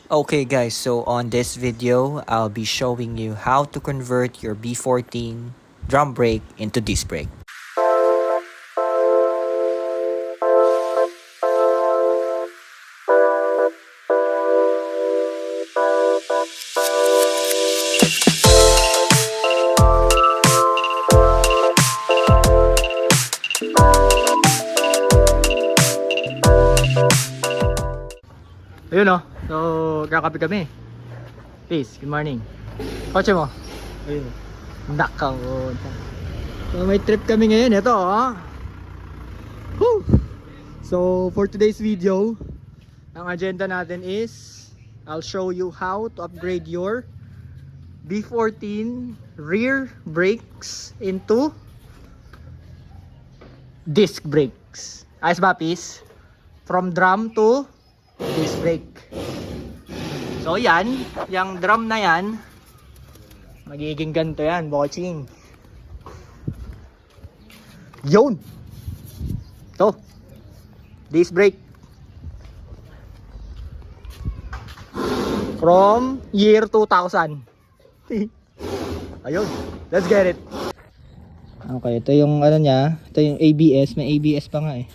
Okay guys, so on this video, I'll be showing you how to convert your B14 drum brake into disc brake. Ayun o. So, kakape kami. Peace, good morning. Kotse mo? Ayun. Nakaw. So, may trip kami ngayon. Ito o. Woo! So, for today's video, ang agenda natin is I'll show you how to upgrade your B14 rear brakes into disc brakes. Ayos ba, Peace? From drum to disc brake. So yan, yung drum na yan, magiging ganito yan, boching. Yun! Ito, disc brake. From year 2000. Ayun, let's get it. Okay, ito yung ano niya, ito yung ABS, may ABS pa nga eh.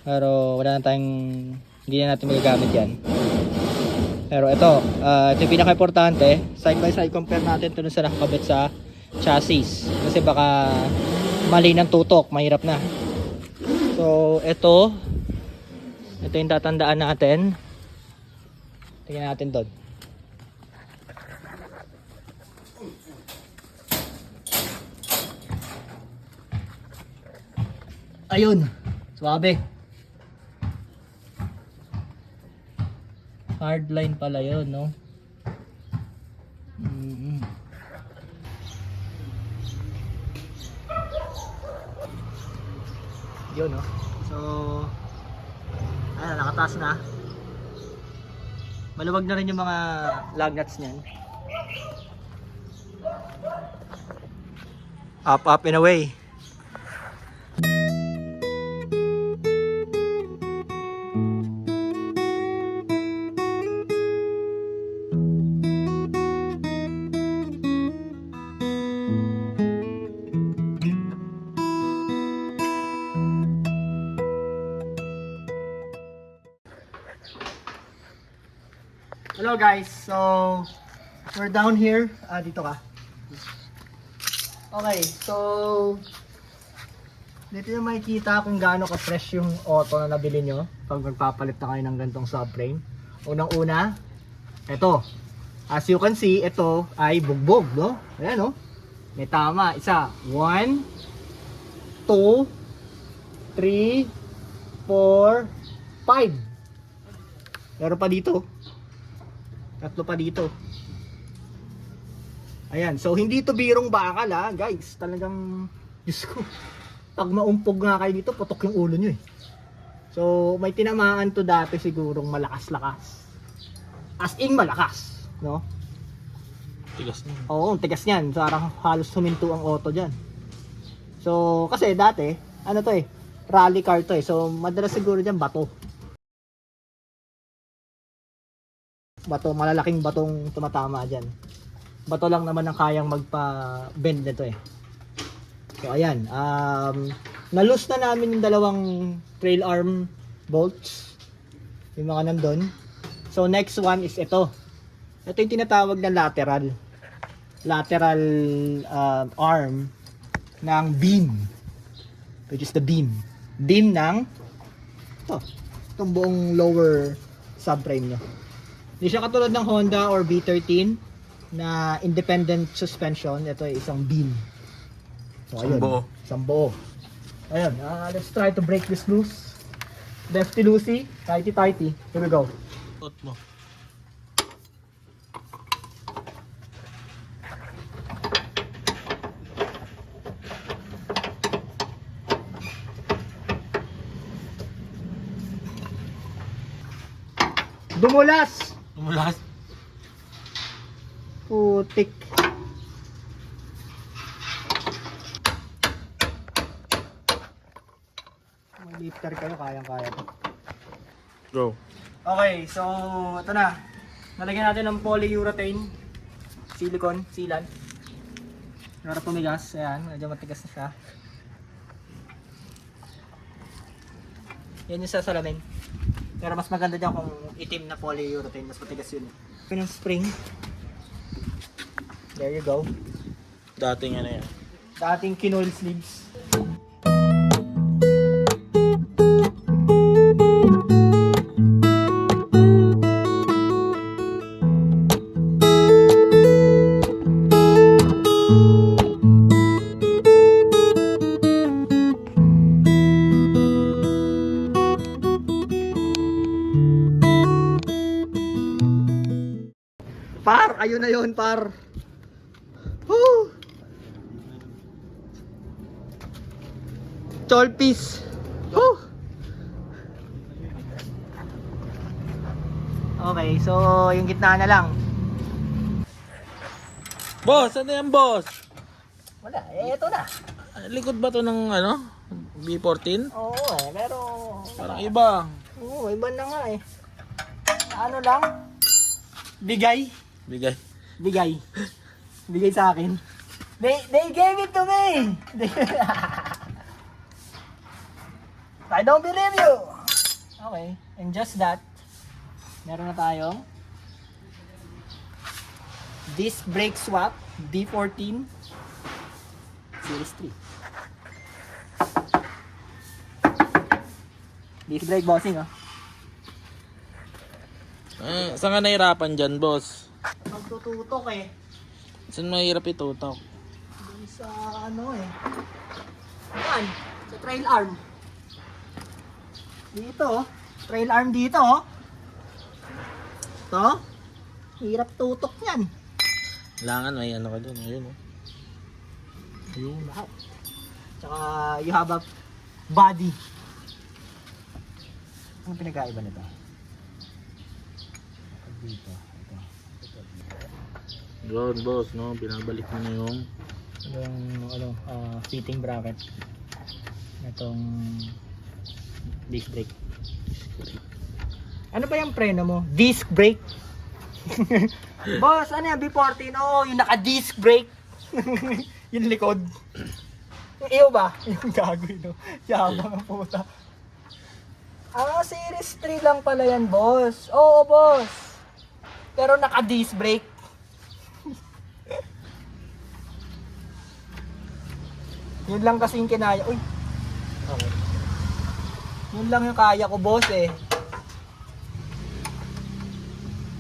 Pero wala na tayong, hindi na natin magagamit yan. Pero ito yung pinaka-importante, side by side compare natin ito sa nakakabit sa chassis. Kasi baka mali ng tutok, mahirap na. So ito yung tatandaan natin. Tingnan natin doon. Ayun, swabe. Hardline pala yun, no? Yun, no? So, ayan, nakataas na. Maluwag na rin yung mga lug nuts niyan. Up, up and away. Hello guys, so we're down here. Dito ka. Okay, so dito yung makikita kung gaano ka-fresh yung auto na nabili nyo pag magpapalit na kayo ng gantong subframe. Unang-una, ito. As you can see, ito ay bugbog, no? Ayan, no? May tama. Isa. 1, 2, 3, 4, 5. Meron pa dito. Tatlo pa dito. Ayan. So, hindi to birong bakal ha, guys. Talagang, Diyos ko. Pag maumpog nga kayo dito, putok yung ulo nyo eh. So, may tinamaan to dati sigurong malakas-lakas. As in malakas. No? Tigas niyan. Oo, tigas niyan. Parang halos huminto ang auto dyan. So, kasi dati, ano to eh, rally car to eh. So, madalas siguro dyan bato. Bato, malalaking batong tumatama dyan. Bato lang naman ang kayang magpa-bend nito eh. So ayan, na-loose na namin yung dalawang trail arm bolts, yung mga nandun. So next one is ito. Ito yung tinatawag na lateral arm ng beam, which is the beam ng itong buong lower subframe nyo. Hindi siya katulad ng Honda or B13 na independent suspension. Ito ay isang beam. So, ayun, isang buo. Ayun, let's try to break this loose. Lefty loosey, tighty tighty. Here we go. Tot mo. Dumulas! Tumulas. Putik. Mag-lifter kayo, kayang-kaya to. Go. Okay, so ito na. Nalagyan natin ng polyurethane, silicone, sealant. Para tumigas, ayan, medyo matigas na siya. Yan yung sa salamin. Pero mas maganda dyan kung itim na polyurethane, mas matigas yun. Yung spring. There you go. Dating ano yan. Dating kinoil sleeves. Par! Ayun na yun, par! Woo! Cholpis! Woo! Okay, so yung gitna na lang. Boss, ano yan boss? Wala, eto na. Likod ba to ng ano? B14? Oo pero... Parang iba. Oo, iba na nga eh. Ano lang? Bigay. Bigay. Bigay. Bigay sa akin. They gave it to me. I don't believe you. Okay, and just that, meron na tayong disc brake swap B14 Series 3. Disc brake bossing oh. Saan ka nahirapan dyan boss? Magtututok eh. Saan mahirap itutok? Dun sa ano eh. Yan, sa trail arm. Dito oh. Trail arm dito oh. Ito. Hirap tutok yan. Kailangan may ano ka dun. Ayun oh. Ayun lahat. Tsaka you have a body. Ano pinagkaiba nito? Dito. Ito. Yun boss, no? Binabalik mo na yung fitting bracket. Itong disc brake. Ano ba yung preno mo? Disc brake? Boss, ano yan? B14? Oo, yung naka-disc brake. Yung likod. Yung iyo ba? Yung gago yun. Yabang ang puta. Series 3 lang pala yan, boss. Oo, boss. Pero naka-disc brake. Yun lang kasi yung kinaya. Uy. Okay. Yun lang yung kaya ko, boss eh.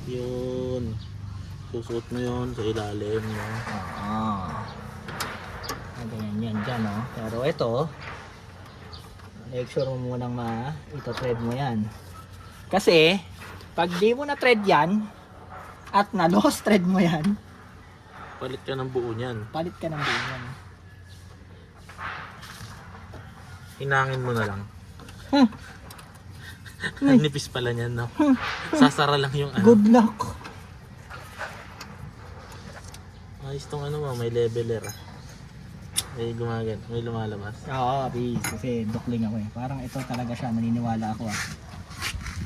yun. Susuot mo yun sa ilalim, no? Ganyan yan dyan, no? Pero ito, make sure mo munang ito-thread mo yan. Kasi, pag di mo na-thread yan, at na-lost thread mo yan, Palit ka ng buo niyan. palit ka ng buo yan. Hinangin mo na lang. Hmm. Ang nipis pala niyan, no? Sasara lang yung ano. Good luck. Ayos tong ano mo, may leveler ah. May gumagan, may lumalabas. Oo, please. Kasi dokling ako eh. Parang ito talaga siya. Naniniwala ako ah.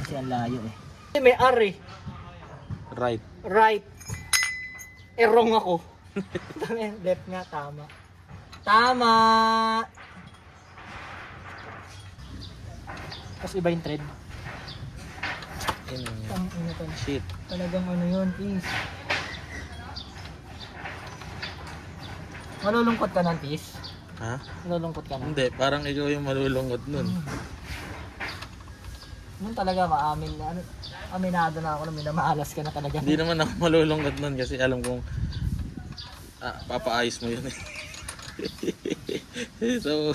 Kasi ang layo eh. May R eh. Right. Right. Eh, wrong ako. Left nga, tama. Tama! Tapos iba yung thread. Yun, Ang ina to. shit. Talagang ano yun, please. Malulungkot ka ng tis? Ha? Malulungkot ka na? Hindi, parang ikaw yung malulungkot nun. Nun talaga maamin na ano. Aminado na ako na minamaalas ka na talaga. Hindi naman ako malulungkot nun kasi alam kong papaayos mo yun eh. So,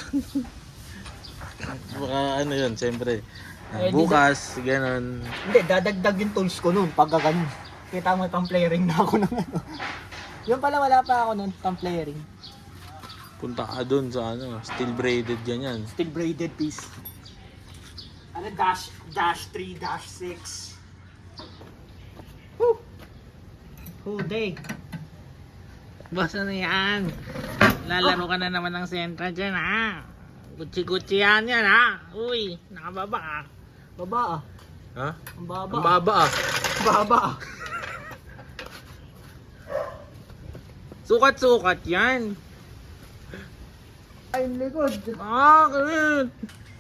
baka ano yun, siyempre. Bukas, ganun. Hindi, dadagdag yung tools ko nun pag ganun. Kita mo pang playering na ako ng ano. Yung pala wala pa ako nun, pang playering. Punta ka dun sa ano, steel braided ganyan. Still braided piece. Ano, dash 3, dash 6. Woo! Whole day. Boss, ano yan? Lalaro ka na naman ng Sentra dyan ha. Gucci-gucci yan ha. Uy, nakababa ah. Baba ah. Ha? Ang baba. Ang baba ah. Baba ah. Sukat-sukat yan. Ay, likod. Bakit?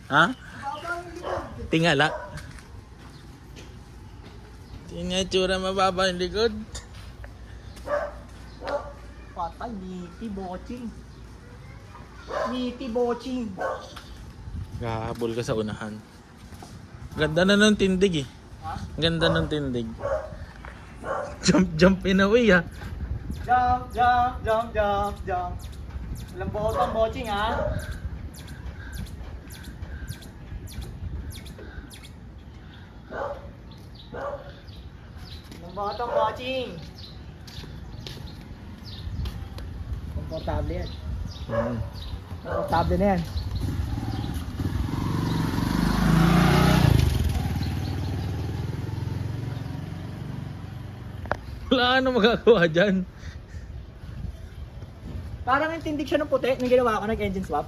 Ha? Tingala. Tingnan tsura mababa yung likod. Patay, niti boching. Niti boching. Gahabol ka sa unahan. Ganda na ng tindig eh. Ha? Ganda ng tindig. Jump in away ha. Jump, jump, jump, jump, jump. Walang botong boching ha. Walang botong boching. Komportable yan. Komportable na yan. Wala na magagawa dyan. Parang yung tindig siya ng puti nung ginawa ko, nag-engine swap.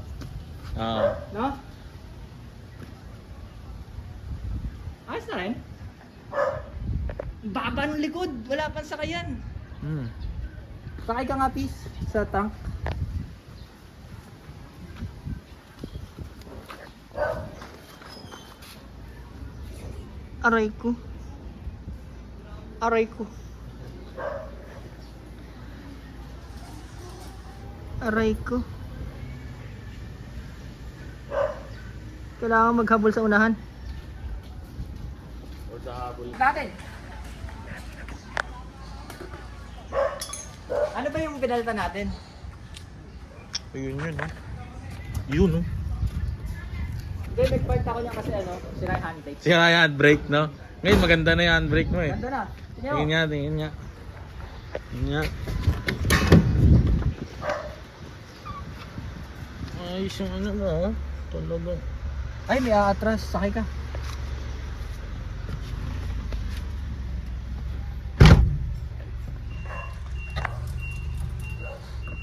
Oo. No? Ayos na rin. Baba ng likod, wala pang sakayan. Sakay ka nga, Pis, sa tank. Aray ko. Aray ko. Aray ko. Kailangan maghabol sa unahan. O sa habol. Natin. Ano ba yung pinalitan natin? Ayun yun oh. Yun oh. Hindi, nag-part ako niya kasi ano, sira yung handbrake. Sira yung handbrake no? Ngayon maganda na yung handbrake mo eh. Ganda na. Tingnan mo. Tingin nga, tingin nga. Tingin nga. Ayos yung ano mo oh. Talaga. Ay, may aatras. Sakay ka.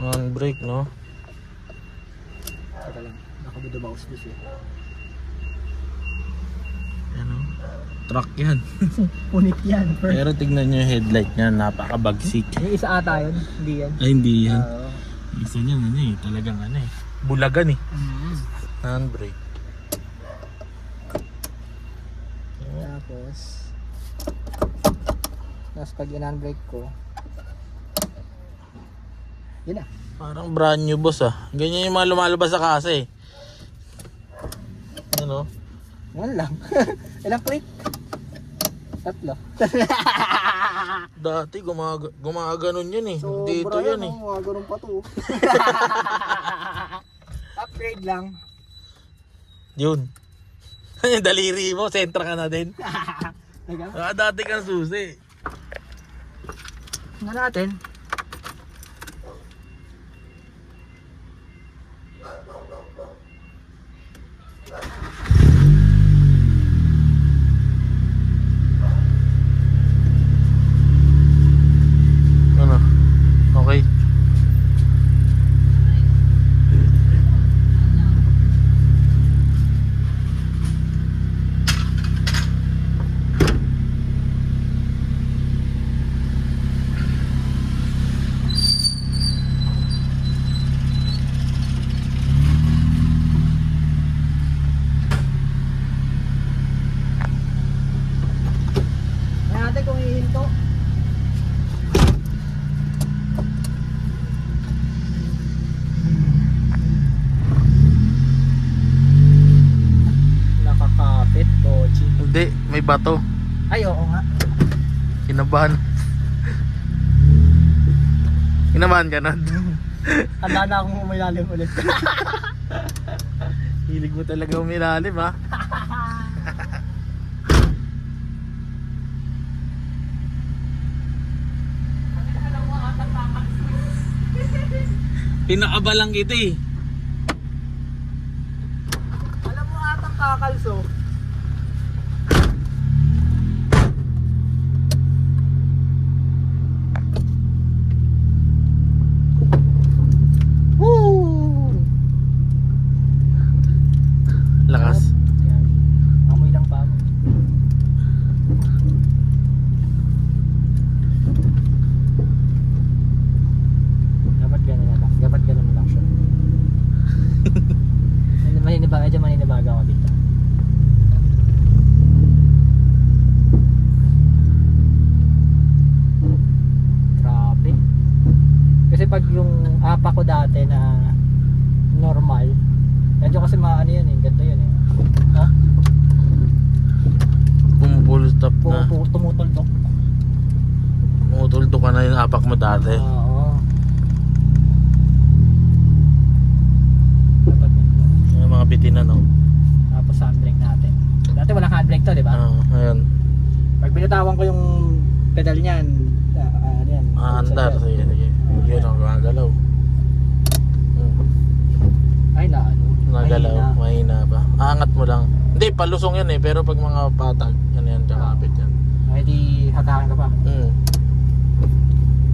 Handbrake no? Teka lang. Nakabudo mausbus eh. Ano? Truck yan. Punit yan. Pero tignan nyo yung headlight niya, napakabagsik. Yung isa ata yun. Hindi yan. Ay hindi yan. Oo. Isa niyan ano eh, talagang ano eh. Bulagan eh. Handbrake. Tapos pag in-handbrake ko, yun na. Parang brand new boss ah. Ganyan yung mga lumalabas sa kasa eh. Ano? Yan lang. Ilang click? Tatlo. Dati gumaganon yun eh. Dito yan eh. Mga ganun pa to. Upgrade lang. Yun. Yung daliri mo, sentra ka na din. Teka. Dati kang susi. Nga natin. Ano? Okay. Nga natin kung hihinto. Nakakapit, Bochi. Hindi, may bato. Ay, oo nga. Kinabahan. Kinabahan ka na. Handa na akong umilalim ulit. Hilig mo talaga umilalim ha. Pinakabalang kita eh. Alam mo atang kakalso. Woo! Lakas. Yan. Amoy ng pamo. pag yung apa ko dati na normal, medyo kasi maano yan eh, ganito yun eh. Oh, Pumupul stop na. tumutuldok. Tumutuldo ka na yung apak mo dati. Oo. Dapat yun. Yung mga bitin na, no? Tapos handbrake natin. Dati walang handbrake to, di ba? Ayun. Pag binatawan ko yung pedal niyan, ano yan? Andar. Sige, sige. Yun ang gumagalaw. Ay na, ano? Nagalaw. Mahina. Mahina pa. Aangat mo lang. Hindi, palusong yan eh. Pero pag mga patag, yan, kakapit yan. Ay di hatakan ka pa.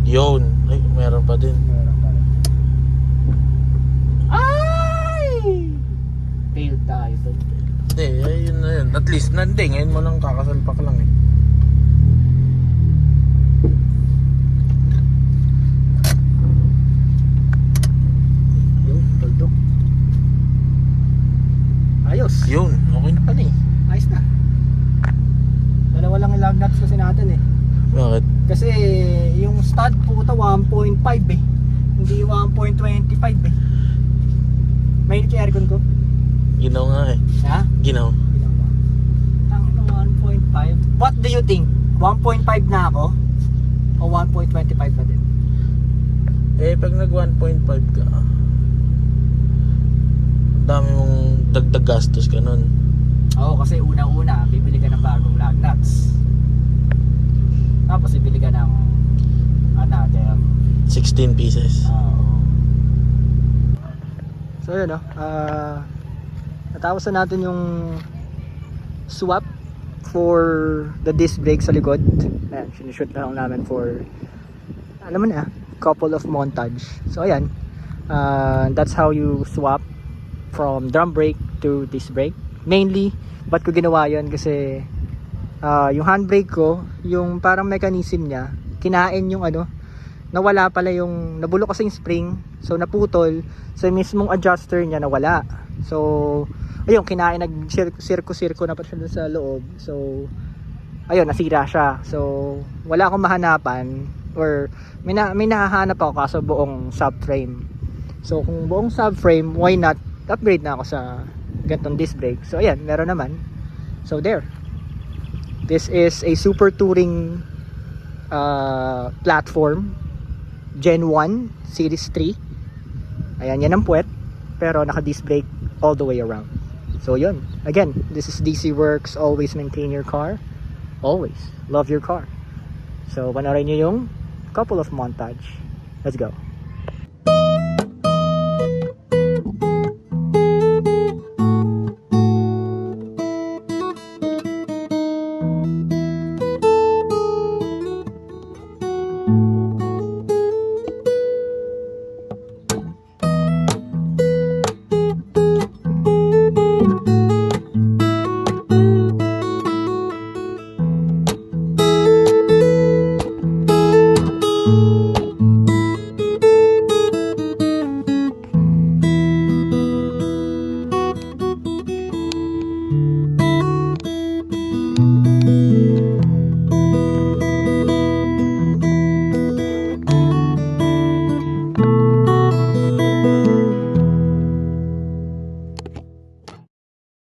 Yun. Ay, meron pa din. Meron pa rin. Ay! Failed tayo doon. Hindi, ayun na yun. At least, hindi. Ngayon mo lang kakasalpak lang eh. Yun, tuldok. Ayos. Yun, okay na pala eh. Ayos na. Dalawa lang yung lug nuts kasi natin eh. Bakit? Kasi yung stud puta 1.5 eh. Hindi 1.25 eh. Mainit yung aircon ko. Ginaw nga eh. Ha? Ginaw. Tangin na 1.5. What do you think? 1.5 na ako? O 1.25 na din? Eh, pag nag 1.5 ka, dami mong dagdag gastos ka nun. Oo, kasi una-una, bibili ka ng bagong lug nuts. Tapos bibili ka ng another. 16 pieces. So yun natapos na natin yung swap for the disc brake sa likod. Ayan, sinushoot na lang namin for alam mo na, couple of montage. So ayan, that's how you swap from drum brake to disc brake. Mainly, ba't ko ginawa yun? Kasi yung handbrake ko, yung parang mechanism niya, kinain yung nawala pala yung, nabulok kasi yung spring, so naputol, so yung mismong adjuster niya nawala. So, ayun, kinain, nag-sirko-sirko na pa siya dun sa loob. So, ayun, nasira siya. So, wala akong mahanapan, or may nahahanap ako kaso buong subframe. So, kung buong subframe, why not upgrade na ako sa ganitong disc brake. So, ayan, meron naman. So, there. This is a Super Touring platform Gen 1 Series 3. Ayan, yan ang puwet, pero naka disc brake all the way around. So yun, again, this is DC Works. Always maintain your car, always love your car. So panoorin nyo yung couple of montage. Let's go.